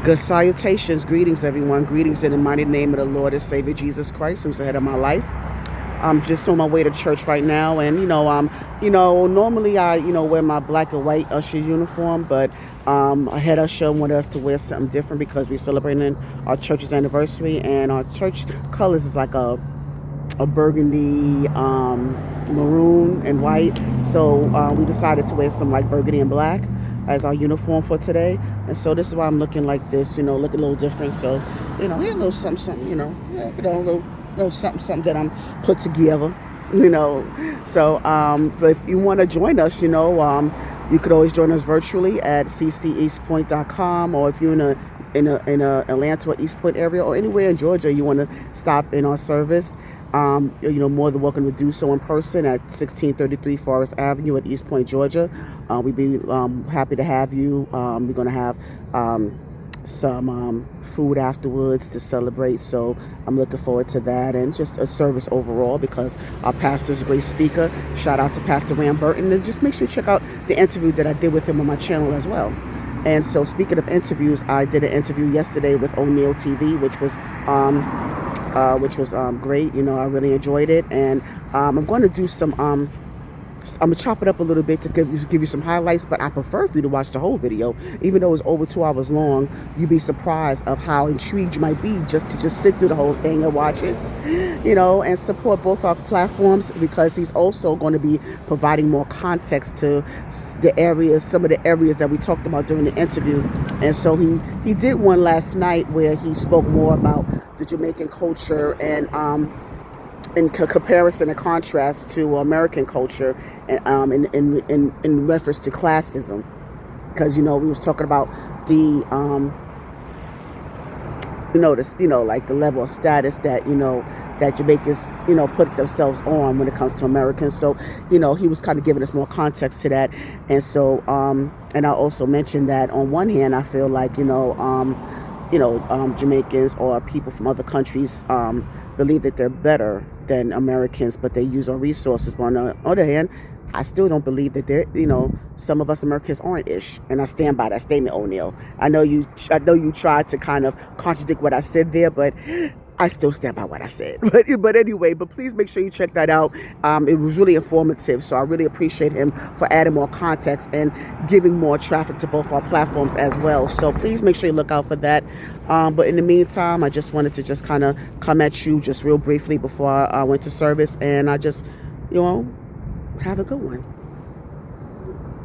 Good salutations, greetings everyone. Greetings in the mighty name of the Lord and Savior Jesus Christ, who's the head of my life. I'm just on my way to church right now, and normally I wear my black and white usher uniform, but I had usher wanted us to wear something different because we're celebrating our church's anniversary, and our church colors is like a burgundy, maroon and white. So we decided to wear some like burgundy and black as our uniform for today. And so this is why I'm looking like this, looking a little different. So, here a little something, a little something that I'm put together, So, but if you want to join us, you could always join us virtually at cceastpoint.com, or if you're in a Atlanta or East Point area or anywhere in Georgia, you want to stop in our service, more than welcome to do so in person at 1633 Forest Avenue at East Point, Georgia. We'd be happy to have you. We're going to have some food afterwards to celebrate, so I'm looking forward to that, and just a service overall because our pastor's a great speaker. Shout out to Pastor Ram Burton, and just make sure you check out the interview that I did with him on my channel as well. And so, speaking of interviews, I did an interview yesterday with O'Neal TV, which was great. I really enjoyed it, and I'm going to do some. I'm gonna chop it up a little bit to give you some highlights, but I prefer for you to watch the whole video. Even though it's over 2 hours long, you'd be surprised of how intrigued you might be just to sit through the whole thing and watch it, and support both our platforms, because he's also going to be providing more context to some of the areas that we talked about during the interview. And so he did one last night where he spoke more about the Jamaican culture and in comparison and contrast to American culture, and in reference to classism, because we was talking about the like the level of status that that Jamaicans put themselves on when it comes to Americans. So he was kind of giving us more context to that. And so and I also mentioned that on one hand I feel like Jamaicans or people from other countries believe that they're better than Americans, but they use our resources. But on the other hand, I still don't believe that some of us Americans aren't ish, and I stand by that statement, O'Neal. I know you tried to kind of contradict what I said there, but I still stand by what I said. But anyway, please make sure you check that out. It was really informative, so I really appreciate him for adding more context and giving more traffic to both our platforms as well. So please make sure you look out for that. But in the meantime, I just wanted to just kind of come at you just real briefly before I went to service, and I just, have a good one.